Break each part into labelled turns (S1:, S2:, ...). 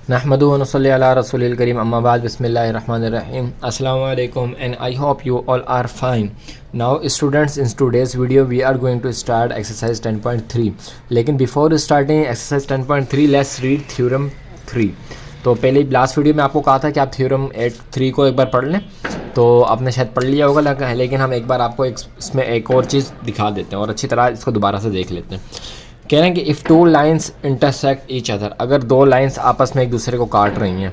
S1: नहमदु व नसल्ली अला रसूलिल करीम अम्मा बाद बिस्मिल्लाहिर रहमानिर रहीम अस्सलामु अलैकुम and I hope you all are fine. Now students, in today's video we are going to start exercise 10.3. लेकिन before starting exercise 10.3 let's read theorem 3. तो पहले लास्ट वीडियो में आपको कहा था कि आप थ्योरम 3 को एक बार पढ़ लें, तो आपने शायद पढ़ लिया होगा, लेकिन हम एक बार आपको इसमें एक और चीज़ दिखा देते हैं और अच्छी तरह इसको दोबारा से देख लेते हैं। कह रहे हैं कि if two lines intersect each other, अगर दो लाइंस आपस में एक दूसरे को काट रही हैं,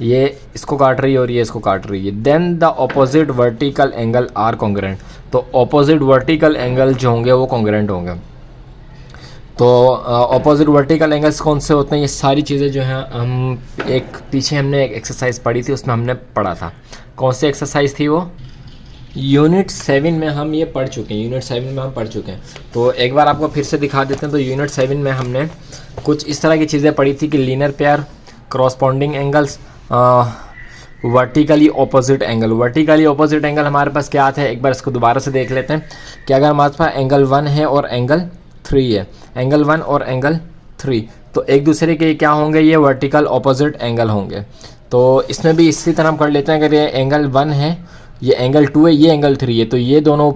S1: ये इसको काट रही है और ये इसको काट रही है, then the opposite vertical angle are congruent, तो ऑपोजिट वर्टिकल एंगल जो होंगे वो कॉन्ग्रेंट होंगे। तो ऑपोजिट वर्टिकल एंगल्स कौन से होते हैं, ये सारी चीज़ें जो हैं हम पीछे हमने एक एक्सरसाइज पढ़ी थी, उसमें हमने पढ़ा था। कौन सी एक्सरसाइज थी वो? यूनिट 7 में हम ये पढ़ चुके हैं, यूनिट 7 में हम पढ़ चुके हैं। तो एक बार आपको फिर से दिखा देते हैं। तो यूनिट 7 में हमने कुछ इस तरह की चीज़ें पढ़ी थी कि linear pair, corresponding angles, vertically opposite angle. Vertically opposite angle हमारे पास क्या आता है, एक बार इसको दोबारा से देख लेते हैं कि अगर हमारे पास एंगल 1 है और एंगल 3 है, एंगल 1 और एंगल 3, तो एक दूसरे के क्या होंगे, ये वर्टिकल ऑपोजिट एंगल होंगे। तो इसमें भी इसी तरह हम कर लेते हैं, अगर ये एंगल 1 है, ये एंगल 2 है, ये एंगल 3 है, तो ये दोनों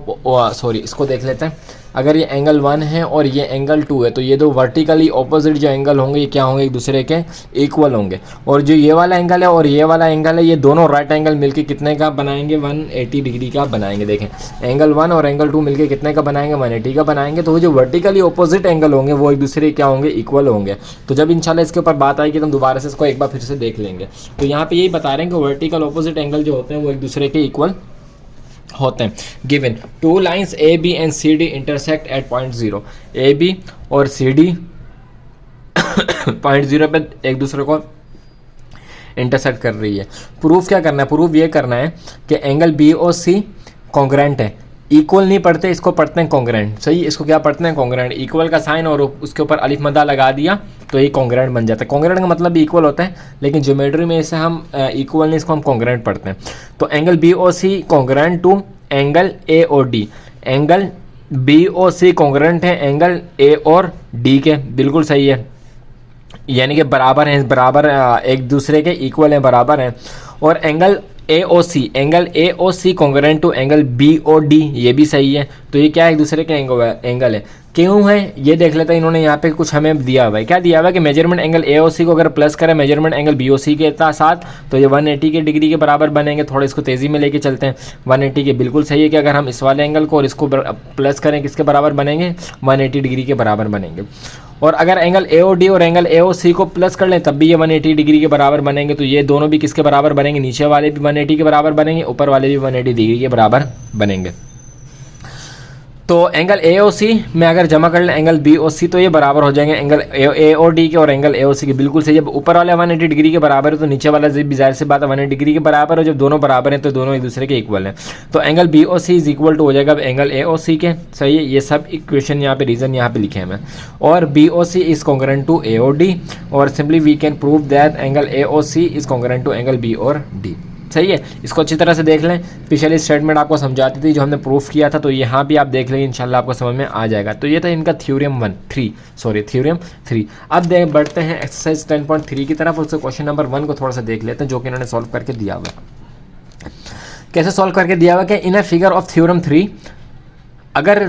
S1: इसको देख लेते हैं। अगर ये एंगल 1 है और ये एंगल 2 है, तो ये दो वर्टिकली ऑपोजिट जो एंगल होंगे ये क्या होंगे, एक दूसरे के इक्वल होंगे। और जो ये वाला एंगल है और ये वाला एंगल है, ये दोनों राइट एंगल मिलके कितने का बनाएंगे, 180 डिग्री का बनाएंगे। देखें, एंगल 1 और एंगल 2 मिलके कितने का बनाएंगे, 180 का बनाएंगे। तो वो जो वर्टिकली ऑपोजिट एंगल होंगे वो एक दूसरे क्या होंगे, इक्वल होंगे। तो जब इंशाल्लाह इसके ऊपर बात आएगी तो हम दोबारा से इसको एक बार फिर से देख लेंगे। तो यहाँ पे यही बता रहे हैं कि वर्टिकल ऑपोजिट एंगल जो होते हैं वो एक दूसरे के इक्वल होते हैं। Given two lines A B and C D intersect at point 0, A B और सी डी पॉइंट 0 पे एक दूसरे को इंटरसेक्ट कर रही है। प्रूफ क्या करना है, प्रूफ ये करना है कि एंगल बी और सी कॉन्ग्रेंट है। इक्वल नहीं पढ़ते, इसको पढ़ते हैं कॉन्ग्रेंट। सही, इसको क्या पढ़ते हैं, कॉन्ग्रेंट। इक्वल का साइन और उसके ऊपर अलिफ मद्दा लगा दिया तो ये कॉन्ग्रेंट बन जाता है। कॉन्ग्रेंट का मतलब भी इक्वल होता है, लेकिन ज्योमेट्री में इसे हम इक्वल नहीं, इसको हम कॉन्ग्रेंट पढ़ते हैं। तो angle B O C congruent to angle A O D, angle B O C congruent है एंगल ए और डी के, बिल्कुल सही है, यानी कि बराबर हैं, बराबर एक दूसरे के इक्वल हैं, बराबर हैं। और angle A O C, angle A O C congruent to angle B O D, ये भी सही है। तो ये क्या है, एक दूसरे के एंगल है। क्यों है ये देख लेते हैं। इन्होंने यहाँ पे कुछ हमें दिया हुआ है, क्या दिया हुआ है कि मेजरमेंट एंगल ए ओ सी को अगर प्लस करें मेजरमेंट एंगल बी ओ सी के साथ तो ये 180 के डिग्री के बराबर बनेंगे। थोड़ा इसको तेज़ी में लेके चलते हैं। 180 के बिल्कुल सही है कि अगर हम इस वाले एंगल को और इसको प्लस करें किसके बराबर बनेंगे, 180 डिग्री के बराबर बनेंगे। और अगर एंगल ए ओ डी और एंगल ए ओ सी को प्लस कर लें तब भी ये 180 डिग्री के बराबर बनेंगे। तो ये दोनों भी किसके बराबर बनेंगे, नीचे वाले भी 180 के बराबर बनेंगे, ऊपर वाले भी 180 डिग्री के बराबर बनेंगे। तो एंगल ए ओ सी में अगर जमा कर लें एंगल बी ओ सी तो ये बराबर हो जाएंगे एंगल ए ओ डी के और एंगल ए ओ सी के, बिल्कुल सही। जब ऊपर वाला 180 डिग्री के बराबर है तो नीचे वाला भी जाहिर सी बात है 180 डिग्री के बराबर है। जब दोनों बराबर हैं तो दोनों एक दूसरे के इक्वल हैं। तो angle B O C is equal to हो जाएगा एंगल ए ओ सी के। सही है, ये सब इक्वेशन यहाँ पे रीजन यहाँ पे लिखे हैं मैं। और B O C is congruent to A O D, और simply we can prove that angle A O C is congruent to angle B O D. सही है, इसको अच्छी तरह से देख लें। पिछली स्टेटमेंट आपको समझाती थी जो हमने प्रूफ किया था, तो यहाँ भी आप देख लेंगे, इंशाल्लाह आपको समझ में आ जाएगा। तो ये था इनका थ्योरम 3। अब बढ़ते हैं एक्सरसाइज 10.3 की तरफ। उससे क्वेश्चन नंबर 1 को थोड़ा सा देख लेते हैं जो कि इन्होंने सॉल्व करके दिया हुआ है। कैसे सॉल्व करके दिया हुआ है कि in a figure of theorem 3, अगर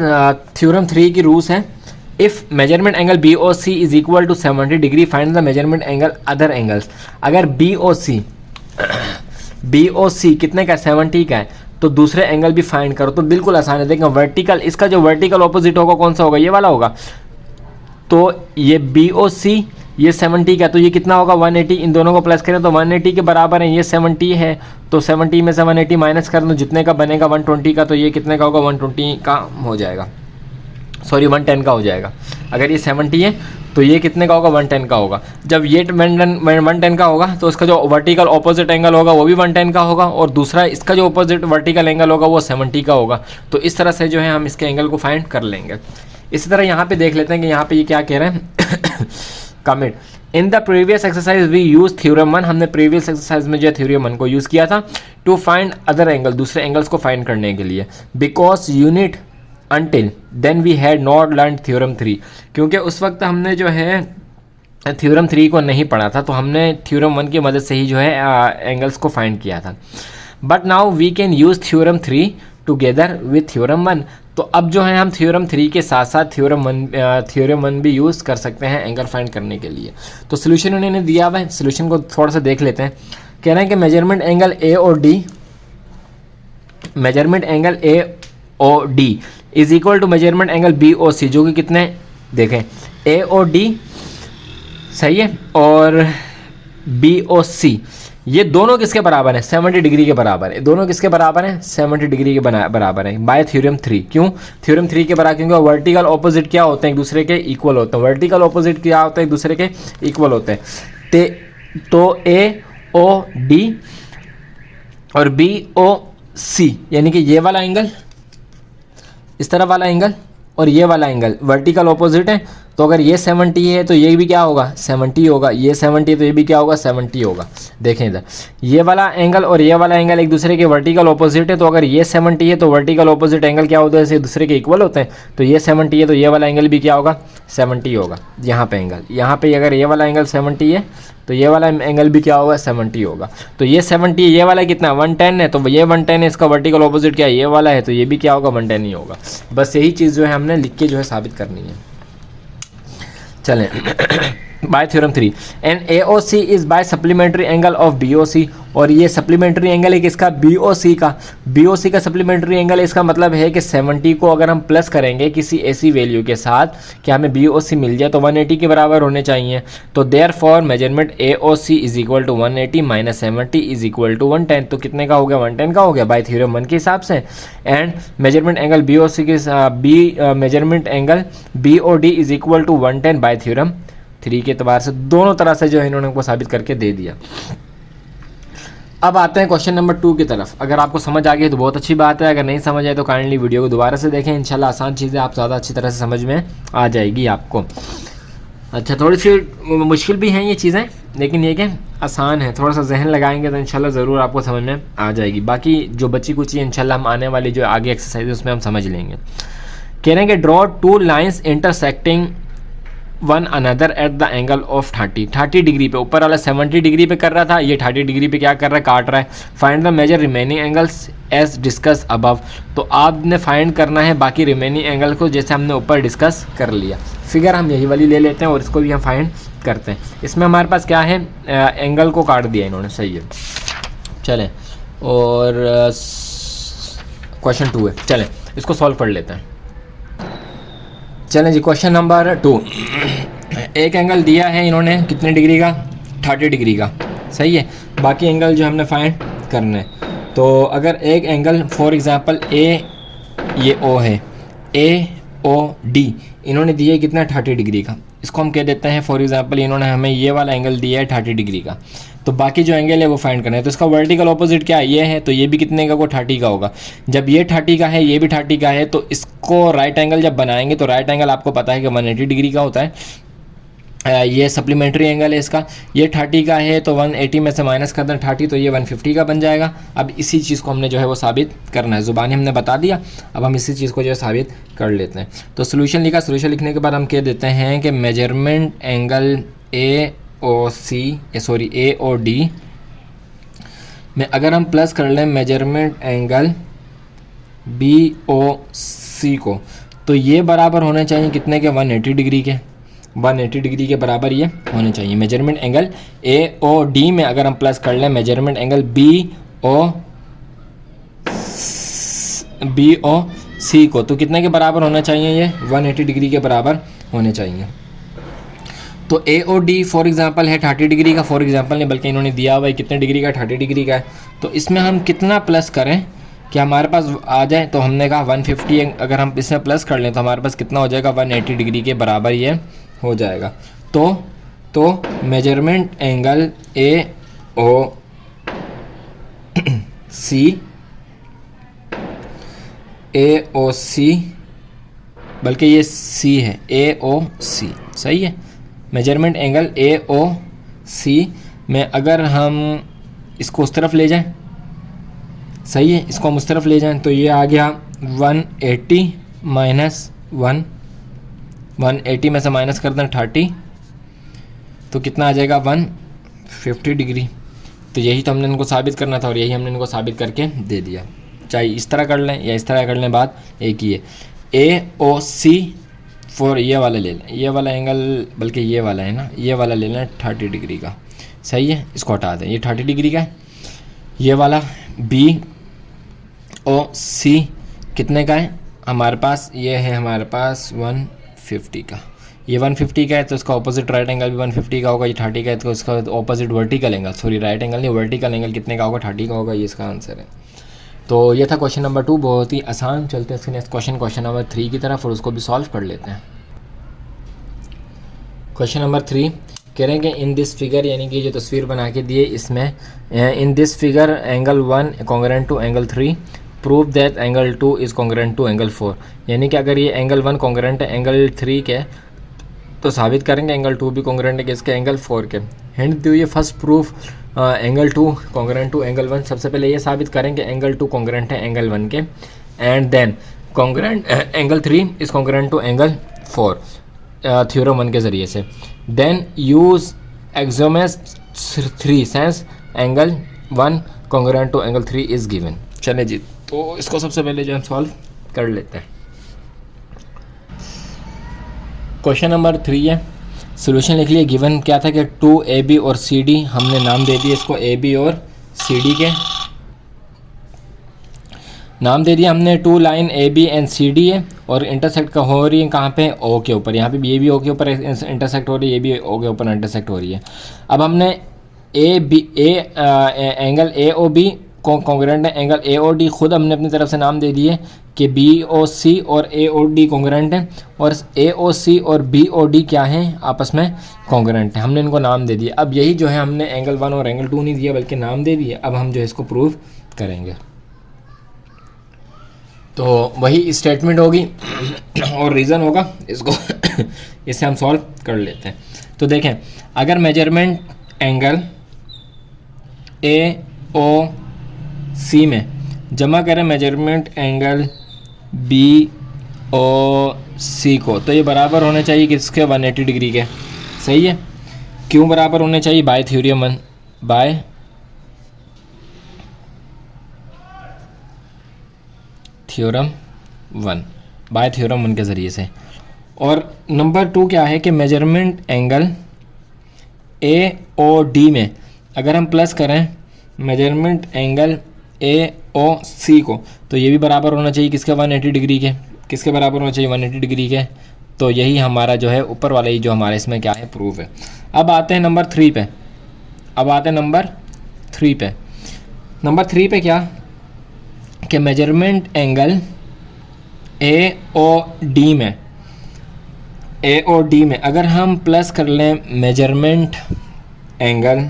S1: थ्योरम 3 की रूल्स हैं, if measurement angle B O C is equal to 70 degree find the measurement angle other angles. अगर बी ओ सी कितने का, 70 का है, तो दूसरे एंगल भी फाइंड करो। तो बिल्कुल आसान है। देखो वर्टिकल, इसका जो वर्टिकल ऑपोजिट होगा कौन सा होगा, ये वाला होगा। तो ये बी ओ सी ये 70 का, तो ये कितना होगा, 180। इन दोनों को प्लस करें तो 180 के बराबर है। ये 70 है तो 70 में से 180 माइनस कर दो, जितने का बनेगा 120 का, तो ये कितने का होगा, 120 का हो जाएगा, सॉरी 110 का हो जाएगा। अगर ये 70 है तो ये कितने का होगा, 110 का होगा। जब ये 110 का होगा तो इसका जो वर्टिकल ऑपोजिट एंगल होगा वो भी 110 का होगा, और दूसरा इसका जो ऑपोजिट वर्टिकल एंगल होगा वो 70 का होगा। तो इस तरह से जो है हम इसके एंगल को फाइंड कर लेंगे। इसी तरह यहाँ पे देख लेते हैं कि यहाँ पे ये क्या कह रहे हैं। Comment in the previous exercise we use theorem 1, हमने प्रीवियस एक्सरसाइज में जो थ्योरम 1 को यूज़ किया था टू फाइंड अदर एंगल, दूसरे एंगल्स को फाइंड करने के लिए। Because unit until then we had not learned theorem 3, क्योंकि उस वक्त हमने जो है थ्योरम 3 को नहीं पढ़ा था, तो हमने थ्योरम 1 की मदद से ही जो है एंगल्स को फाइंड किया था। But now we can use theorem 3 together with theorem 1। तो अब जो है हम थ्योरम 3 के साथ साथ थ्योरम 1 भी यूज़ कर सकते हैं एंगल फाइंड करने के लिए। तो सोल्यूशन उन्होंने दिया हुआ है, सोल्यूशन को थोड़ा सा देख लेते हैं। कह रहे हैं कि measurement angle A O D, measurement angle A O D is equal to measurement angle B O C, जो कि कितने देखें ए ओ डी, सही है, और बी ओ सी, ये दोनों किसके बराबर है? 70 डिग्री के बराबर है। दोनों किसके बराबर हैं? 70 डिग्री के बराबर है बाय थ्योरम 3। क्यों थ्योरम 3 के बराबर? क्योंकि वर्टिकल ऑपोजिट क्या होते हैं? एक दूसरे के इक्वल होते हैं। वर्टिकल ऑपोजिट क्या होते हैं? एक दूसरे के इक्वल होते हैं। तो ए ओ डी और बी ओ सी, यानी कि ये वाला एंगल, इस तरफ वाला एंगल और ये वाला एंगल वर्टिकल ऑपोजिट है। तो अगर ये 70 है तो ये भी क्या होगा? 70 होगा। ये 70 है तो ये भी क्या होगा? 70 होगा। देखें इधर, ये वाला एंगल और ये वाला एंगल एक दूसरे के वर्टिकल ऑपोजिट है। तो अगर ये 70 है तो वर्टिकल ऑपोजिट एंगल क्या होता है? एक दूसरे के इक्वल होते हैं। तो ये 70 है तो ये वाला एंगल भी क्या होगा? 70 होगा। यहाँ पे एंगल, यहाँ पे अगर ये वाला एंगल 70 है तो ये वाला एंगल भी क्या होगा? 70 होगा। तो ये 70, ये वाला कितना? 110 है, तो ये 110 है, इसका वर्टिकल ऑपोजिट क्या है? ये वाला है, तो ये भी क्या होगा? 110 ही होगा। बस यही चीज़ जो है हमने लिख के जो है साबित करनी है। चलें bye theorem 3 and AOC is by supplementary angle of BOC, और ये सप्लीमेंट्री एंगल है किसका? BOC का। BOC का सप्लीमेंट्री एंगल है, इसका मतलब है कि 70 को अगर हम प्लस करेंगे किसी ऐसी वैल्यू के साथ कि हमें BOC मिल जाए तो 180 के बराबर होने चाहिए। तो therefore measurement AOC is equal to 180 minus 70 is equal to 110। तो कितने का हो गया? 110 का हो गया बाय थ्योरम 1 के हिसाब से। एंड मेजरमेंट एंगल BOC के measurement angle BOD is equal to 110 by theorem 3 के एतबार से। दोनों तरह से जो है इन्होंने को साबित करके दे दिया। अब आते हैं क्वेश्चन नंबर 2 की तरफ। अगर आपको समझ आ गई तो बहुत अच्छी बात है, अगर नहीं समझ आए तो काइंडली वीडियो को दोबारा से देखें। इंशाल्लाह आसान चीज़ें आप ज़्यादा अच्छी तरह से समझ में आ जाएगी आपको। अच्छा, थोड़ी सी मुश्किल भी हैं ये चीज़ें, लेकिन ये क्या आसान है, थोड़ा सा जहन लगाएंगे तो इंशाल्लाह ज़रूर आपको समझ में आ जाएगी। बाकी जो बची कुछ इंशाल्लाह हम आने वाली जो आगे एक्सरसाइज उसमें हम समझ लेंगे। कह रहे हैं कि draw 2 lines intersecting one another at the angle of 30 degree पे। ऊपर वाला 70 डिग्री पे कर रहा था, ये 30 डिग्री पे क्या कर रहा है? काट रहा है। Find the measure remaining angles as discussed above. तो आपने फाइंड करना है बाकी रिमेनिंग एंगल को, जैसे हमने ऊपर डिस्कस कर लिया। फिगर हम यही वाली ले लेते हैं और इसको भी हम फाइंड करते हैं। इसमें हमारे पास क्या है? एंगल को काट दिया इन्होंने, सही है। चलें, और क्वेश्चन 2 है, चलें इसको सॉल्व कर लेते हैं। चलें जी, क्वेश्चन नंबर 2। एक एंगल दिया है इन्होंने कितने डिग्री का? 30 डिग्री का, सही है। बाकी एंगल जो हमने फाइंड करने, तो अगर एक एंगल फॉर एग्जांपल ये O है, AOD इन्होंने दिया है कितना? 30 डिग्री का। इसको हम कह देते हैं फॉर एग्जांपल इन्होंने हमें ये वाला एंगल दिया है 30 डिग्री का। तो बाकी जो एंगल है वो फाइंड करना है। तो इसका वर्टिकल ऑपोजिट क्या है? ये है, तो ये भी कितने का? वो 30 का होगा। जब ये 30 का है, ये भी 30 का है, तो इसको राइट एंगल जब बनाएंगे तो राइट एंगल आपको पता है कि 180 डिग्री का होता है। ये सप्लीमेंट्री एंगल है इसका, ये 30 का है, तो 180 में से माइनस कर दें 30, तो ये 150 का बन जाएगा। अब इसी चीज़ को हमने जो है वो साबित करना है। ज़ुबानी हमने बता दिया, अब हम इसी चीज़ को जो है साबित कर लेते हैं। तो सोल्यूशन लिखा, सोल्यूशन लिखने के बाद हम कह देते हैं कि मेजरमेंट एंगल AOD में अगर हम प्लस कर लें मेजरमेंट एंगल BOC को, तो ये बराबर होने चाहिए कितने के? 180 डिग्री के। 180 डिग्री के बराबर ये होने चाहिए। मेजरमेंट एंगल AOD में अगर हम प्लस कर लें मेजरमेंट एंगल BOC को, तो कितने के बराबर होना चाहिए? ये 180 डिग्री के बराबर होने चाहिए। तो AOD फॉर एग्जांपल है 30 डिग्री का, फॉर एग्जांपल नहीं बल्कि इन्होंने दिया हुआ है कितने डिग्री का? 30 डिग्री का है। तो इसमें हम कितना प्लस करें कि हमारे पास आ जाए? तो हमने कहा 150, अगर हम इसमें प्लस कर लें तो हमारे पास कितना हो जाएगा? 180 डिग्री के बराबर ये हो जाएगा। तो मेजरमेंट एंगल AOC बल्कि ये C है, AOC सही है। मेजरमेंट एंगल AOC में अगर हम इसको उस तरफ ले जाएं, सही है, इसको हम उस तरफ ले जाएं तो ये आ गया 180 माइनस 180 में से माइनस कर दें 30, तो कितना आ जाएगा 150 डिग्री। तो यही तो हमने इनको साबित करना था और यही हमने इनको साबित करके दे दिया। चाहे इस तरह कर लें या इस तरह कर लें, बात एक ही है। AOC फॉर ये वाला ले लें, ये वाला एंगल, बल्कि ये वाला है ना, ये वाला ले लें 30 डिग्री का। सही है, इसको हटा दें, ये 30 डिग्री का है। ये वाला BOC कितने का है हमारे पास, ये है हमारे पास 150 का। ये 150 का है तो इसका ऑपोजिट राइट एंगल भी 150 का होगा। ये 30 का है तो इसका opposite vertical angle, sorry right angle नहीं, वर्टिकल एंगल कितने का होगा, 30 का होगा। ये इसका आंसर है। तो ये था क्वेश्चन नंबर 2, बहुत ही आसान। चलते हैं इसके नेक्स्ट क्वेश्चन नंबर 3 की तरफ और उसको भी सॉल्व कर लेते हैं। क्वेश्चन नंबर 3 कह रहे हैं कि इन दिस फिगर, यानी कि जो तस्वीर बना के दिए इसमें, in this figure angle 1 congruent to angle 3, prove that angle 2 is congruent to angle 4। यानी कि अगर ये एंगल 1 कॉन्ग्रेंट है एंगल 3 के, तो साबित करेंगे एंगल 2 भी कॉन्ग्रेंट है किसके, एंगल 4 के। हिंट दिए first proof angle 2 congruent to angle 1। सबसे पहले ये साबित करेंगे एंगल 2 कॉन्ग्रेंट है एंगल 1 के, and then congruent angle 3 is congruent to angle 4 theorem 1 के ज़रिए से। Then use axioms 3 since angle 1 congruent to angle 3 is given. चले जी, तो इसको सबसे पहले जो हम सॉल्व कर लेते हैं। क्वेश्चन नंबर 3 है, सोल्यूशन लिख लिए। गिवन क्या था कि 2AB और CD, हमने नाम दे दिए इसको AB और CD के नाम दे दिया हमने। 2 लाइन AB एंड CD है और इंटरसेक्ट का हो रही है कहाँ पे, O के ऊपर। यहाँ पे ये भी O के ऊपर इंटरसेक्ट हो रही है, ये भी O के ऊपर इंटरसेक्ट हो रही है। अब हमने एंगल AOB कॉन्ग्रेंट है एंगल AOD, खुद हमने अपनी तरफ से नाम दे दिए कि BOC और AOD कॉन्ग्रेंट है, और AOC और BOD क्या हैं, आपस में कॉन्ग्रेंट है। हमने इनको नाम दे दिए। अब यही जो है हमने एंगल 1 और एंगल 2 नहीं दिया बल्कि नाम दे दिए। अब हम जो है इसको प्रूव करेंगे। तो वही स्टेटमेंट होगी और रीज़न होगा, इसको इससे हम सॉल्व कर लेते हैं। तो देखें, अगर मेजरमेंट एंगल AOC में जमा करें मेजरमेंट एंगल BOC को, तो ये बराबर होने चाहिए किसके, 180 डिग्री के। सही है, क्यों बराबर होने चाहिए, bye theorem 1, bye theorem 1, bye theorem 1 के ज़रिए से। और नंबर 2 क्या है कि मेजरमेंट एंगल AOD में अगर हम प्लस करें मेजरमेंट एंगल AOC को, तो ये भी बराबर होना चाहिए किसके, 180 डिग्री के। किसके बराबर होना चाहिए, 180 डिग्री के। तो यही हमारा जो है ऊपर वाला ही जो हमारे इसमें क्या है, प्रूफ है। अब आते हैं नंबर 3 पे। नंबर 3 पे क्या कि मेजरमेंट एंगल AOD में अगर हम प्लस कर लें मेजरमेंट एंगल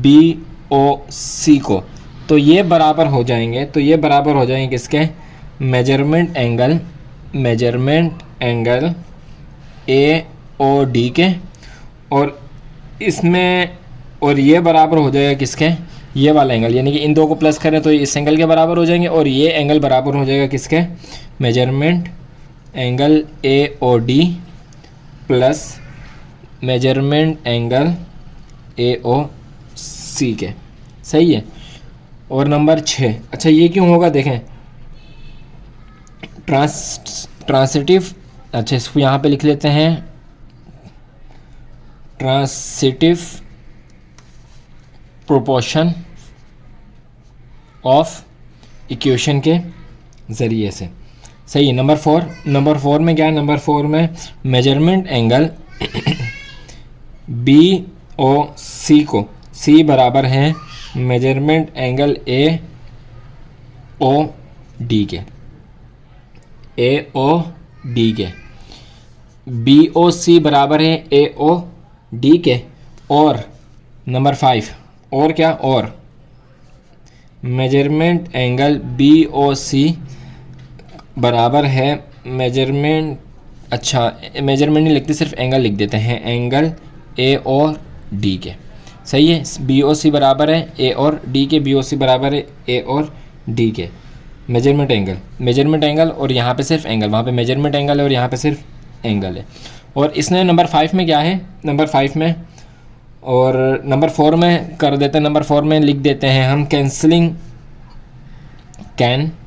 S1: BOC को, तो ये बराबर हो जाएंगे। किसके, मेजरमेंट एंगल AOD के, और इसमें और ये बराबर हो जाएगा किसके, ये वाला एंगल। यानी कि इन दो को प्लस करें तो इस एंगल के बराबर हो जाएंगे, और ये एंगल बराबर हो जाएगा किसके, measurement angle AOD plus measurement angle AOC के। सही है। और नंबर 6, अच्छा ये क्यों होगा, देखें ट्रांसिटिव, अच्छा इसको यहाँ पे लिख लेते हैं, ट्रांसिटिव प्रोपोर्शन ऑफ इक्वेशन के ज़रिए से। सही है। नंबर 4 में क्या है, नंबर 4 में मेजरमेंट एंगल BOC को C बराबर है मेजरमेंट एंगल AOD के, BOC बराबर है AOD के। और नंबर 5 और क्या, और मेजरमेंट एंगल BOC बराबर है मेजरमेंट, अच्छा मेजरमेंट नहीं लिखते, सिर्फ एंगल लिख देते हैं, एंगल AOD के। सही है। BOC बराबर है A और D के, BOC बराबर है A और D के। मेजरमेंट एंगल और यहाँ पे सिर्फ एंगल, वहाँ पे मेजरमेंट एंगल है और यहाँ पे सिर्फ एंगल है। और इसने नंबर 5 में क्या है, नंबर 5 में और नंबर 4 में कर देते हैं। नंबर 4 में लिख देते हैं हम cancelling, cancelling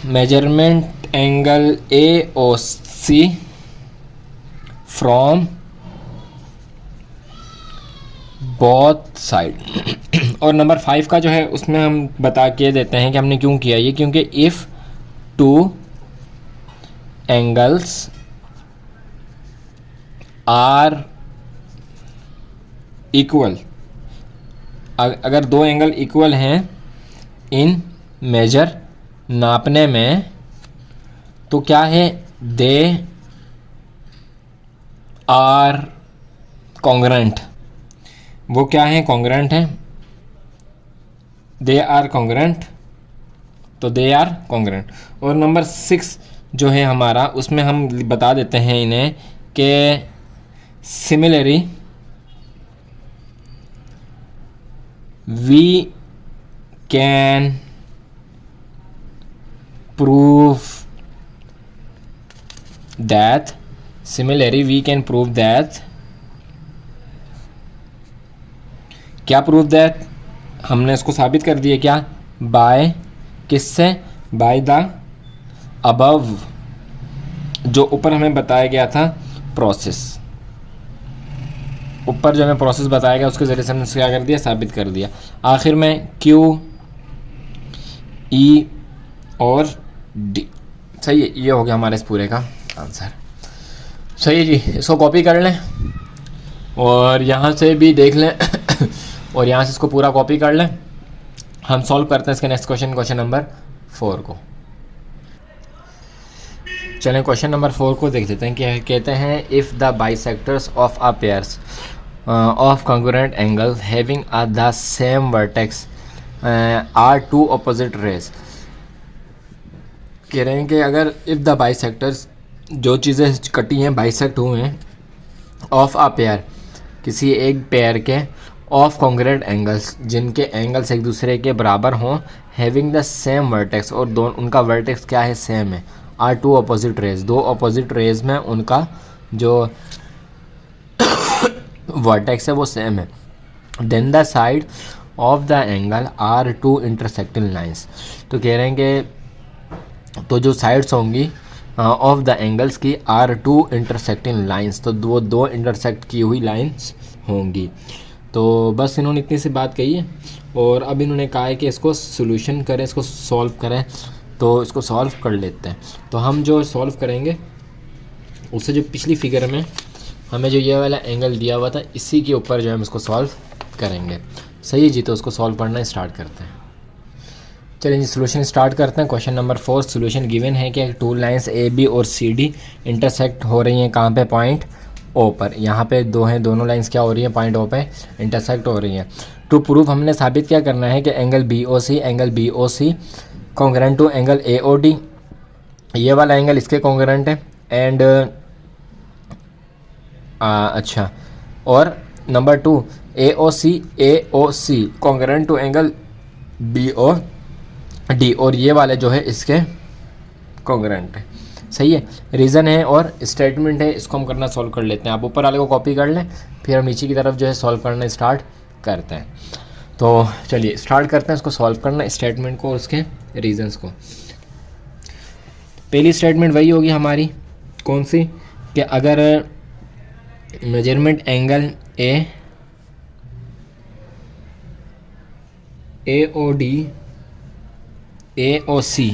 S1: measurement angle AOC from both side. और नंबर 5 का जो है उसमें हम बता के देते हैं कि हमने क्यों किया ये, क्योंकि if two angles are equal, अगर दो एंगल इक्वल हैं इन मेजर, नापने में, तो क्या है, दे आर कॉन्ग्रेंट, वो क्या है, कॉन्ग्रेंट है, दे आर कॉन्ग्रेंट, तो दे आर कॉन्ग्रेंट। और नंबर 6 जो है हमारा, उसमें हम बता देते हैं इन्हें कि similarly we can prove that, similarly we can prove that, क्या प्रूव दैट, हमने इसको साबित कर दिया क्या, बाय, किससे, बाय द अबव, जो ऊपर हमें बताया गया था प्रोसेस, ऊपर जो हमें प्रोसेस बताया गया उसके ज़रिए से हमने क्या कर दिया, साबित कर दिया। आखिर में Q, E और D, सही है, ये हो गया हमारे इस पूरे का आंसर। सही है जी, इसको कॉपी कर लें और यहाँ से भी देख लें और यहाँ से इसको पूरा कॉपी कर लें। हम सॉल्व करते हैं इसके नेक्स्ट क्वेश्चन, क्वेश्चन नंबर 4 को। चलें क्वेश्चन नंबर 4 को देख लेते हैं। क्या कहते हैं, if the bisectors of a pairs of congruent angle having the same vertex are two opposite rays. कह रहे हैं कि अगर इफ़ द बाइसेक्टर्स, जो चीज़ें कटी हैं बाइसेक्ट हुए हैं, ऑफ अ पेयर, किसी एक पेयर के, ऑफ कॉन्ग्रुएंट एंगल्स, जिनके एंगल्स एक दूसरे के बराबर हों, हैविंग द सेम वर्टेक्स, और दोनों उनका वर्टेक्स क्या है, सेम है, आर टू अपोजिट रेज, दो अपोजिट रेज में उनका जो वर्टेक्स है वो सेम है, then the side of the angle are two intersecting lines. तो कह रहे हैं कि तो जो साइड्स होंगी ऑफ द एंगल्स की, आर टू इंटरसेक्टिंग लाइंस, तो वो दो इंटरसेक्ट की हुई लाइंस होंगी। तो बस इन्होंने इतनी सी बात कही है और अब इन्होंने कहा है कि इसको सोल्यूशन करें, इसको सॉल्व करें। तो इसको सॉल्व कर लेते हैं। तो हम जो सॉल्व करेंगे उससे जो पिछली फिगर में हमें जो ये वाला एंगल दिया हुआ था, इसी के ऊपर जो हम इसको सॉल्व करेंगे। सही है जी, तो उसको सॉल्व करना स्टार्ट करते हैं। चलिए जी, सोल्यूशन स्टार्ट करते हैं। क्वेश्चन नंबर 4, सोल्यूशन गिवन है कि टू लाइंस AB और CD इंटरसेक्ट हो रही हैं कहाँ पे, पॉइंट O पर। यहाँ पे दो हैं, दोनों लाइंस क्या हो रही हैं, पॉइंट O पे इंटरसेक्ट हो रही हैं। टू प्रूफ, हमने साबित क्या करना है कि angle BOC congruent to angle AOD, ये वाला एंगल इसके कॉन्ग्रुएंट है, एंड अच्छा, और number 2 AOC congruent to angle BOD, और ये वाले जो है इसके कॉन्ग्रुएंट है। सही है, रीज़न है और स्टेटमेंट है, इसको हम करना सॉल्व कर लेते हैं। आप ऊपर वाले को कॉपी कर लें, फिर हम नीचे की तरफ जो है सॉल्व करना स्टार्ट करते हैं। तो चलिए स्टार्ट करते हैं इसको सॉल्व करना, स्टेटमेंट को और उसके रीजंस को। पहली स्टेटमेंट वही होगी हमारी, कौन सी, कि अगर मेजरमेंट एंगल AOD AOC,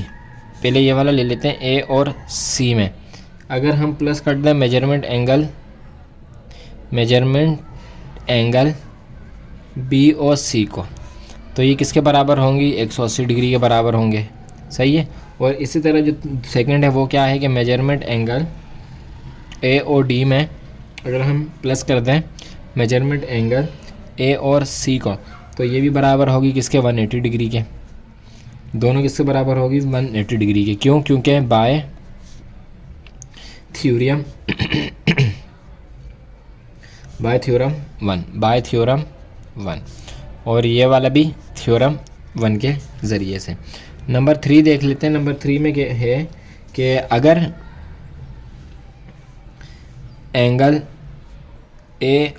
S1: पहले ये वाला ले लेते हैं A और C में, अगर हम प्लस कर दें मेजरमेंट एंगल BOC को, तो ये किसके बराबर होंगी, 180 डिग्री के बराबर होंगे। सही है, और इसी तरह जो सेकंड है वो क्या है कि मेजरमेंट एंगल AOD में अगर हम प्लस कर दें मेजरमेंट एंगल A और C को, तो ये भी बराबर होगी किसके, 180 डिग्री के। दोनों किसके बराबर होगी, 180 डिग्री के। क्यों, क्योंकि बाय थ्योरम वन, और ये वाला भी थ्योरम 1 के ज़रिए से। नंबर 3 देख लेते हैं। नंबर 3 में क्या है कि अगर एंगल ए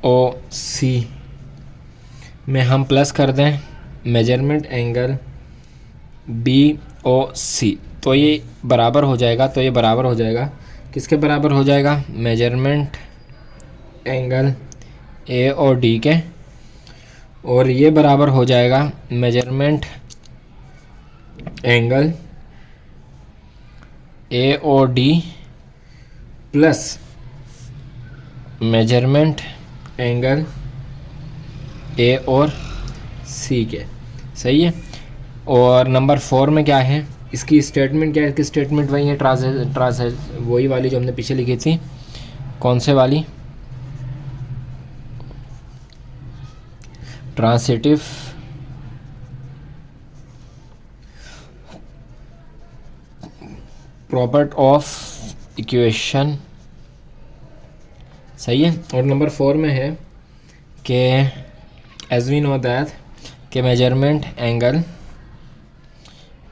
S1: ओ सी में हम प्लस कर दें मेजरमेंट एंगल बी ओ सी, तो ये बराबर हो जाएगा। तो ये बराबर हो जाएगा किसके बराबर हो जाएगा? Measurement angle A O D के, और ये बराबर हो जाएगा measurement angle A O D plus measurement angle A और सी के। सही है। और नंबर 4 में क्या है, इसकी स्टेटमेंट क्या है? इसकी स्टेटमेंट वही है, वही वाली जो हमने पीछे लिखी थी। कौन से वाली? Transitive property of equation. सही है। और नंबर 4 में है कि एज वी नो दैट कि मेजरमेंट एंगल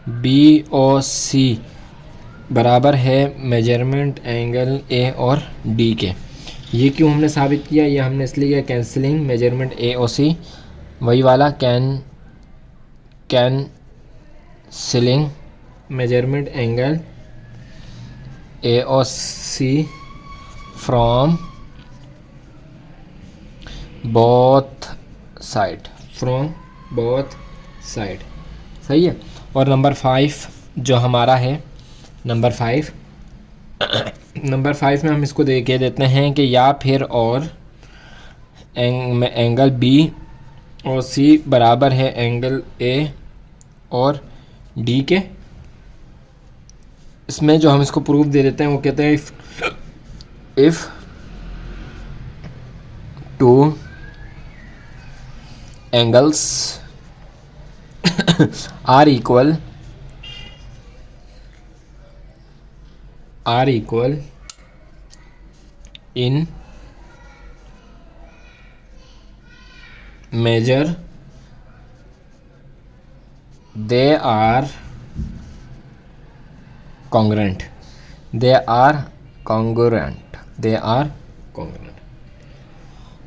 S1: बी ओ सी बराबर है measurement angle A O D के। ये क्यों हमने साबित किया? ये हमने इसलिए किया कैंसिलिंग मेजरमेंट ए ओ सी, वही वाला cancelling measurement angle A O C from both side, सही है। और नंबर 5 जो हमारा है, नंबर 5 में हम इसको कह देते हैं कि या फिर और एंगल बी और सी बराबर है एंगल ए और डी के। इसमें जो हम इसको प्रूफ दे देते हैं वो कहते हैं if two angles are equal in measure they are congruent.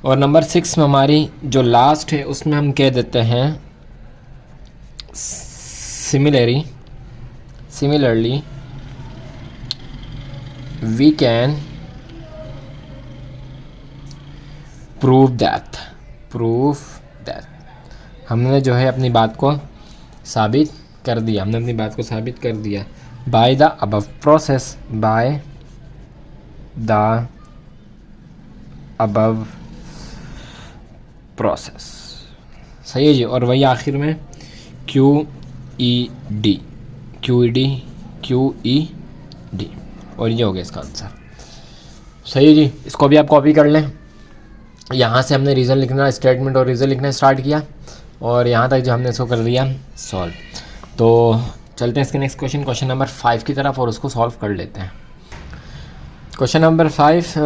S1: और नंबर 6 में हमारी जो लास्ट है उसमें हम कह देते हैं similarly we can prove that हमने जो है अपनी बात को साबित कर दिया, by the above process। सही है जी। और वही आखिर में QED और ये हो गया इसका आंसर। सही है जी। इसको भी आप कॉपी कर लें। यहाँ से हमने रीज़न लिखना, स्टेटमेंट और रीज़न लिखना स्टार्ट किया और यहाँ तक जो हमने इसको कर दिया सॉल्व। तो चलते हैं इसके नेक्स्ट क्वेश्चन नंबर 5 की तरफ और उसको सॉल्व कर लेते हैं। क्वेश्चन नंबर 5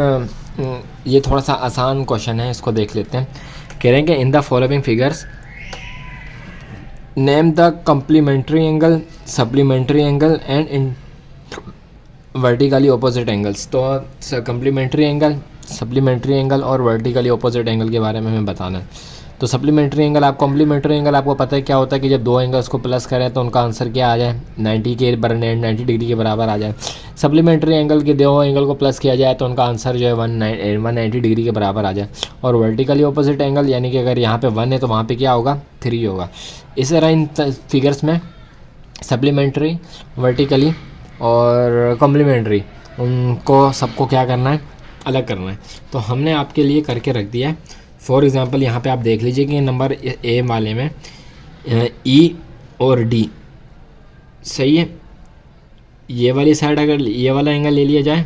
S1: ये थोड़ा सा आसान क्वेश्चन है, इसको देख लेते हैं। कह रहे हैं कि in the following figures name the complementary angle, supplementary angle and in vertically opposite angles. तो कम्प्लीमेंट्री एंगल, सप्लीमेंट्री एंगल और वर्टिकली ऑपोजिट एंगल के बारे में हमें बताना है। तो कम्प्लीमेंट्री एंगल आपको पता है क्या होता है कि जब दो एंगल्स को प्लस करें तो उनका आंसर क्या आ जाए? 90 डिग्री के बराबर आ जाए। सप्लीमेंट्री एंगल के दो एंगल को प्लस किया जाए तो उनका आंसर जो है 190 डिग्री के बराबर आ जाए। और वर्टिकली ऑपोजिट एंगल यानी कि अगर यहाँ पे 1 है तो वहाँ पे क्या होगा? 3 होगा। इस तरह इन फिगर्स में सप्लीमेंट्री, वर्टिकली और कॉम्प्लीमेंट्री उनको सबको क्या करना है? अलग करना है। तो हमने आपके लिए करके रख दिया है। फॉर एग्ज़ाम्पल यहाँ पे आप देख लीजिए कि नंबर ए वाले में ई और डी, सही है। ये वाली साइड अगर ये वाला एंगल ले लिया जाए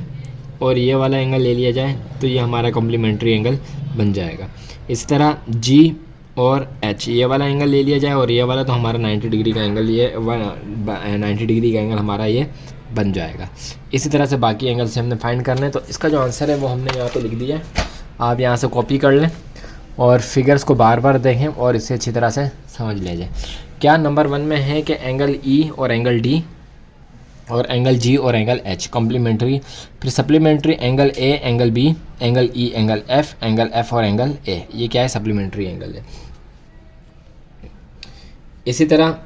S1: और ये वाला एंगल ले लिया जाए तो ये हमारा कॉम्प्लीमेंट्री एंगल बन जाएगा। इस तरह जी और एच, ये वाला एंगल ले लिया जाए और ये वाला तो हमारा 90 डिग्री का एंगल, ये 90 डिग्री का एंगल हमारा ये बन जाएगा। इसी तरह से बाकी एंगल से हमने फाइंड करना है। तो इसका जो आंसर है वो हमने यहाँ पे लिख दिया है। आप यहाँ से कॉपी कर लें और फिगर्स को बार बार देखें और इसे अच्छी तरह से समझ लीजिए। क्या नंबर 1 में है कि एंगल ई और एंगल डी और एंगल जी और एंगल एच कॉम्प्लीमेंट्री, फिर supplementary angle A, angle B, angle E, angle F और एंगल ए, ये क्या है? सप्लीमेंट्री एंगल है। इसी तरह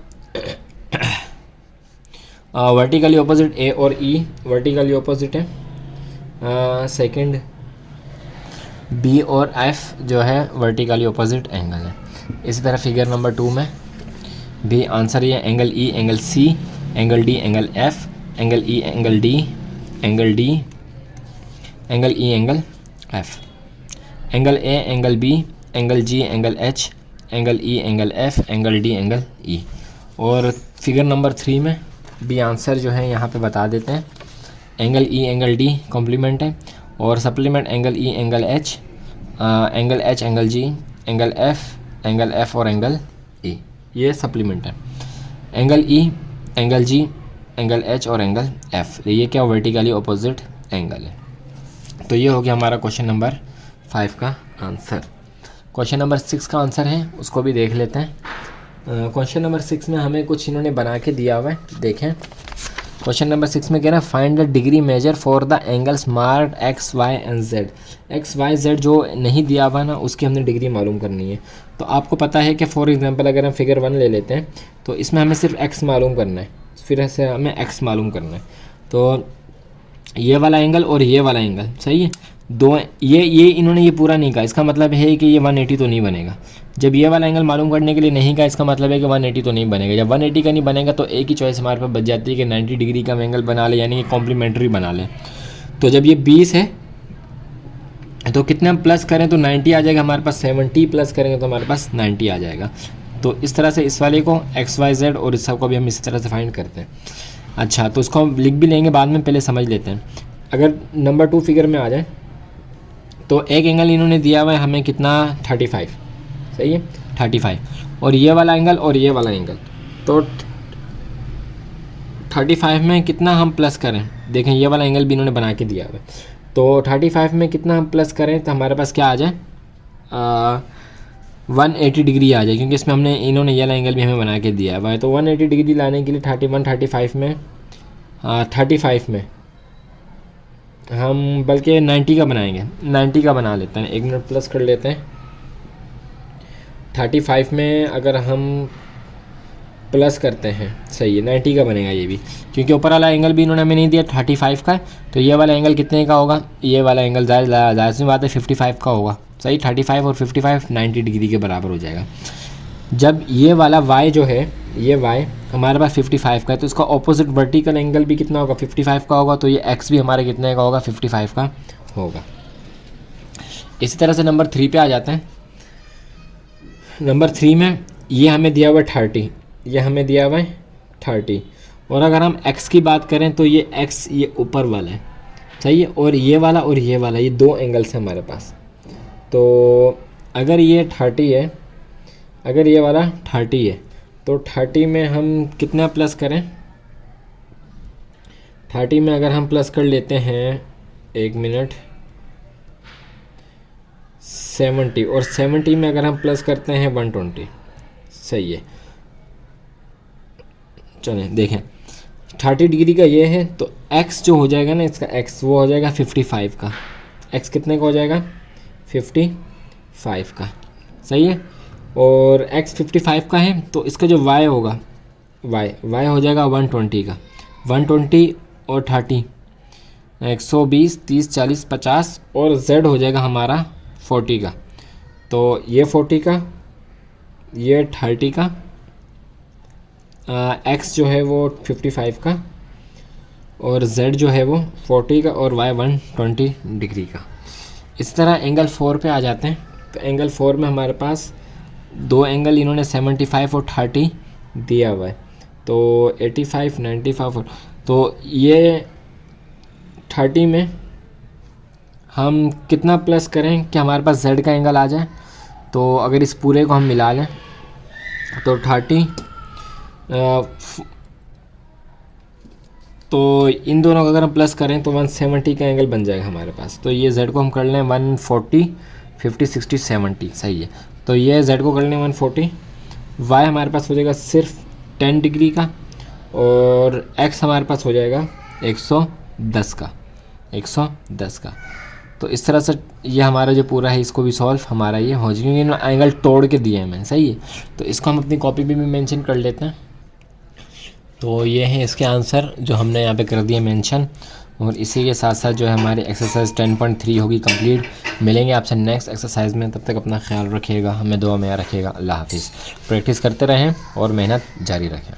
S1: वर्टिकली ऑपोजिट ए और ई वर्टिकली ऑपोजिट है। सेकंड बी और एफ जो है वर्टिकली ऑपोजिट एंगल है। इसी तरह फिगर नंबर 2 में भी आंसर ये angle E, angle C, angle D, angle F, angle E, angle D, angle D, angle E, angle F, angle A, angle B, angle G, angle H, angle E, angle F, angle D, angle E. और figure number 3 में भी answer जो है यहाँ पे बता देते हैं। Angle E, angle D complement है और supplement angle E, angle H, angle G, angle F और एंगल ई, ये सप्लीमेंट है। Angle E, angle G, angle H और एंगल एफ, ये क्या? वर्टिकली ऑपोजिट एंगल है। तो ये हो गया हमारा क्वेश्चन नंबर 5 का आंसर। क्वेश्चन नंबर 6 का आंसर है, उसको भी देख लेते हैं। क्वेश्चन नंबर 6 में हमें कुछ इन्होंने बना के दिया हुआ है, देखें। क्वेश्चन नंबर 6 में कह रहा है find the degree measure for the angles marked X, Y and Z. X, Y, Z जो नहीं दिया हुआ ना, उसकी हमने डिग्री मालूम करनी है। तो आपको पता है कि फॉर एग्जांपल अगर हम फिगर 1 ले लेते हैं तो इसमें हमें सिर्फ एक्स मालूम करना है, फिर ऐसे हमें एक्स मालूम करना है। तो ये वाला एंगल और ये वाला एंगल सही है, दो ये इन्होंने ये पूरा नहीं कहा, इसका मतलब है कि ये 180 तो नहीं बनेगा। जब ये वाला एंगल मालूम करने के लिए नहीं कहा, इसका मतलब है कि 180 तो नहीं बनेगा। जब 180 का नहीं बनेगा तो एक ही चॉइस हमारे पास बच जाती है कि 90 डिग्री का एंगल बना ले, यानी कि कॉम्प्लीमेंट्री बना ले। तो जब ये 20 है तो कितना प्लस करें तो 90 आ जाएगा हमारे पास, 70 प्लस करेंगे तो हमारे पास 90 आ जाएगा। तो इस तरह से इस वाले को एक्स, वाई, जेड और इस सब को भी हम इसी तरह से फाइंड करते हैं। अच्छा, तो इसको हम लिख भी लेंगे बाद में, पहले समझ लेते हैं। अगर नंबर 2 फिगर में आ जाए तो एक एंगल इन्होंने दिया हुआ है हमें कितना? 35, सही है 35, और ये वाला एंगल और ये वाला एंगल, तो 35 में कितना हम प्लस करें? देखें ये वाला एंगल भी इन्होंने बना के दिया हुआ है, तो 35 में कितना हम प्लस करें तो हमारे पास क्या आ जाए? 180 डिग्री आ जाए, क्योंकि इसमें इन्होंने ये वाला एंगल भी हमें बना के दिया हुआ है। तो 180 डिग्री लाने के लिए 35 में 35 में हम बल्कि 90 का बनाएंगे, 90 का बना लेते हैं। 1 मिनट प्लस कर लेते हैं। 35 में अगर हम प्लस करते हैं, सही है 90 का बनेगा ये भी, क्योंकि ऊपर वाला एंगल भी इन्होंने हमें नहीं दिया 35 का, तो ये वाला एंगल कितने का होगा? ये वाला एंगल ज़ाहिर सी बात है 55 का होगा, सही। 35 और 55 90 डिग्री के बराबर हो जाएगा। जब ये वाला y जो है, ये y हमारे पास 55 का है, तो इसका ऑपोजिट वर्टिकल एंगल भी कितना होगा? 55 का होगा। तो ये x भी हमारे कितने का होगा? 55 का होगा। इसी तरह से नंबर 3 पे आ जाते हैं। नंबर 3 में ये हमें दिया हुआ है 30, ये हमें दिया हुआ है 30, और अगर हम x की बात करें तो ये x ये ऊपर वाला है, सही है, और ये वाला ये दो एंगल्स हैं हमारे पास। तो अगर ये 30 है, अगर ये वाला 30 है, तो 30 में हम कितना प्लस करें? 30 में अगर हम प्लस कर लेते हैं, 1 मिनट, 70, और 70 में अगर हम प्लस करते हैं 120, सही है। चलें देखें, 30 डिग्री का ये है, तो x जो हो जाएगा ना, इसका x वो हो जाएगा 55 का। x कितने का हो जाएगा? 55 का, सही है। और x 55 का है, तो इसका जो y होगा, y हो जाएगा 120 का। 120 और 30, 120, 30, 40, 50, और z हो जाएगा हमारा 40 का। तो ये 40 का, ये 30 का, x जो है वो 55 का, और z जो है वो 40 का, और y 120 डिग्री का। इस तरह एंगल 4 पे आ जाते हैं। तो एंगल 4 में हमारे पास दो एंगल इन्होंने 75 और 30 दिया हुआ है, तो 85, 95, तो ये 30 में हम कितना प्लस करें कि हमारे पास z का एंगल आ जाए? तो अगर इस पूरे को हम मिला लें तो 30, तो इन दोनों को अगर हम प्लस करें तो 170 का एंगल बन जाएगा हमारे पास। तो ये z को हम कर लें 140, 50, 60, 70, सही है। तो ये z को कर लें 140,
S2: y हमारे पास हो जाएगा सिर्फ 10 डिग्री का, और x हमारे पास हो जाएगा 110 का, 110 का। तो इस तरह से ये हमारा जो पूरा है इसको भी सॉल्व हमारा ये हो जाएगा, क्योंकि एंगल तोड़ के दिए हैं मैंने, सही है। तो इसको हम अपनी कॉपी पे भी मेंशन कर लेते हैं। तो ये है इसके आंसर जो हमने यहाँ पे कर दिए मेंशन, और इसी के साथ साथ जो है हमारी एक्सरसाइज 10.3 होगी कंप्लीट। मिलेंगे आपसे नेक्स्ट एक्सरसाइज में, तब तक अपना ख्याल रखिएगा, हमें दुआ में याद रखिएगा। अल्लाह हाफिज़। प्रैक्टिस करते रहें और मेहनत जारी रखें।